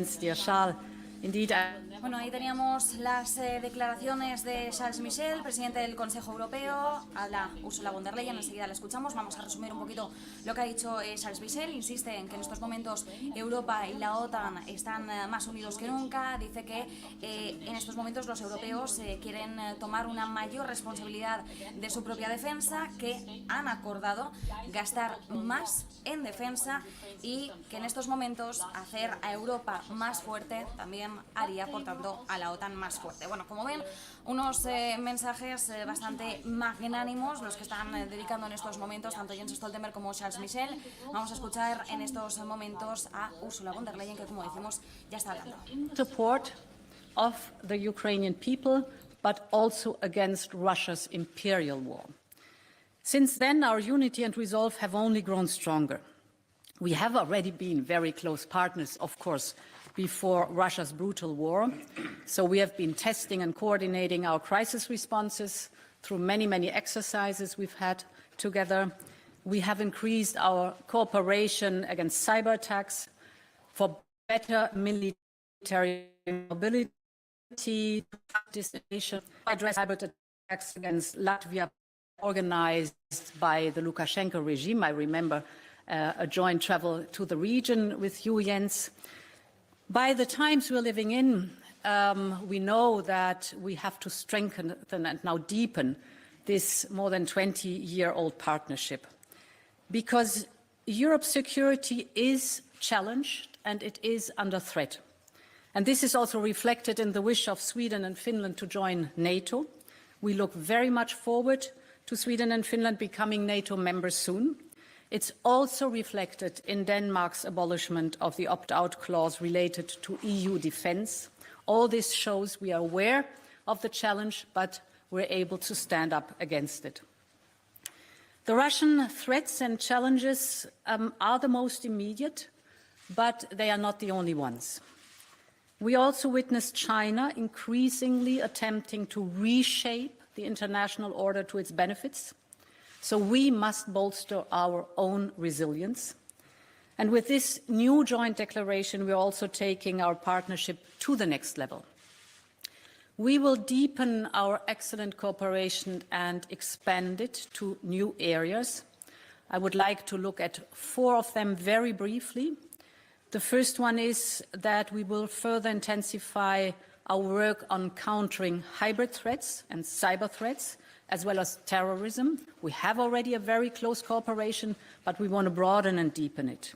dear Charles. Indeed, Bueno, ahí teníamos las declaraciones de Charles Michel, presidente del Consejo Europeo. Habla Úrsula Von der Leyen, enseguida la escuchamos. Vamos a resumir un poquito lo que ha dicho Charles Michel. Insiste en que en estos momentos Europa y la OTAN están más unidos que nunca. Dice que en estos momentos los europeos quieren tomar una mayor responsabilidad de su propia defensa, que han acordado gastar más en defensa y que en estos momentos hacer a Europa más fuerte también haría, por tanto, a la OTAN más fuerte. Bueno, como ven, unos mensajes bastante magnánimos los que están dedicando en estos momentos tanto Jens Stoltenberg como Charles Michel. Vamos a escuchar en estos momentos a Ursula von der Leyen, que, como decimos, ya está hablando. Support of the Ukrainian people, but also against Russia's imperial war. Since then, our unity and resolve have only grown stronger. We have already been very close partners, of course, before Russia's brutal war. So we have been testing and coordinating our crisis responses through many, many exercises we've had together. We have increased our cooperation against cyber attacks for better military mobility, address cyber attacks against Latvia organized by the Lukashenko regime. I remember a joint travel to the region with you, Jens. By the times we're living in, we know that we have to strengthen and now deepen this more than 20-year-old partnership, because Europe's security is challenged and it is under threat. And this is also reflected in the wish of Sweden and Finland to join NATO. We look very much forward to Sweden and Finland becoming NATO members soon. It's also reflected in Denmark's abolishment of the opt-out clause related to EU defence. All this shows we are aware of the challenge, but we're able to stand up against it. The Russian threats and challenges are the most immediate, but they are not the only ones. We also witness China increasingly attempting to reshape the international order to its benefits. So we must bolster our own resilience. And with this new joint declaration, we're also taking our partnership to the next level. We will deepen our excellent cooperation and expand it to new areas. I would like to look at 4 of them very briefly. The first one is that we will further intensify our work on countering hybrid threats and cyber threats, as well as terrorism. We have already a very close cooperation, but we want to broaden and deepen it.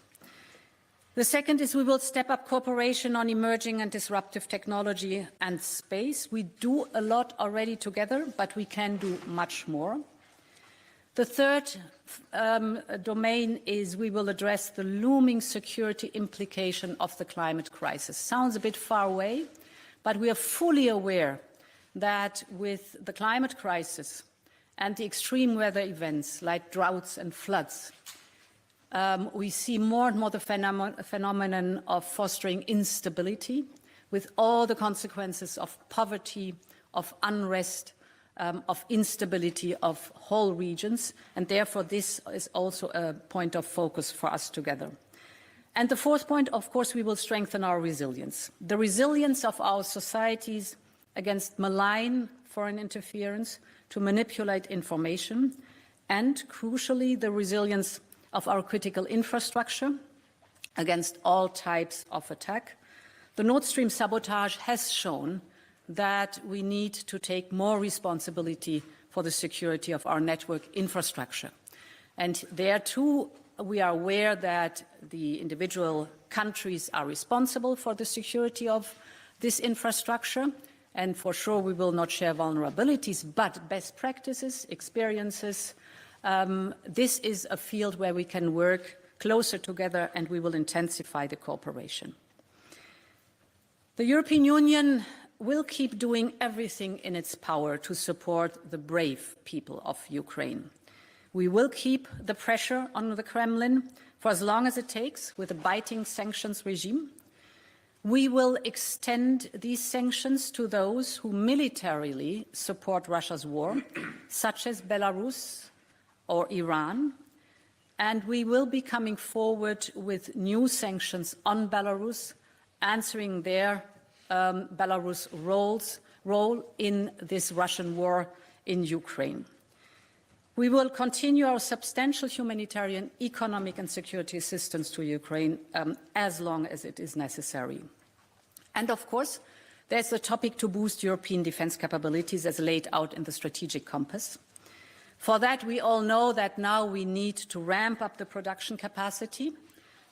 The second is we will step up cooperation on emerging and disruptive technology and space. We do a lot already together, but we can do much more. The third domain is we will address the looming security implication of the climate crisis. Sounds a bit far away, but we are fully aware that with the climate crisis and the extreme weather events like droughts and floods, we see more and more the phenomenon of fostering instability with all the consequences of poverty, of unrest, of instability of whole regions, and therefore this is also a point of focus for us together. And the fourth point, of course, we will strengthen our resilience. The resilience of our societies against malign foreign interference to manipulate information, and crucially, the resilience of our critical infrastructure against all types of attack. The Nord Stream sabotage has shown that we need to take more responsibility for the security of our network infrastructure. And there too, we are aware that the individual countries are responsible for the security of this infrastructure, and for sure we will not share vulnerabilities, but best practices, experiences, this is a field where we can work closer together, and we will intensify the cooperation. The European Union will keep doing everything in its power to support the brave people of Ukraine. We will keep the pressure on the Kremlin for as long as it takes with a biting sanctions regime. We will extend these sanctions to those who militarily support Russia's war, such as Belarus or Iran, and we will be coming forward with new sanctions on Belarus answering their Belarus role in this Russian war in Ukraine. We will continue our substantial humanitarian, economic and security assistance to Ukraine as long as it is necessary. And of course, there's the topic to boost European defense capabilities as laid out in the strategic compass. For that, we all know that now we need to ramp up the production capacity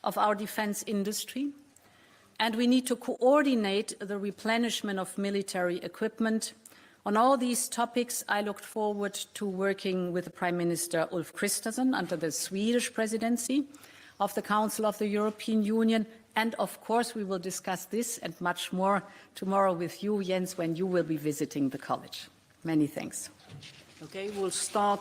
of our defense industry, and we need to coordinate the replenishment of military equipment. On all these topics, I look forward to working with Prime Minister Ulf Kristersson under the Swedish presidency of the Council of the European Union. And of course, we will discuss this and much more tomorrow with you, Jens, when you will be visiting the college. Many thanks. Okay, we'll start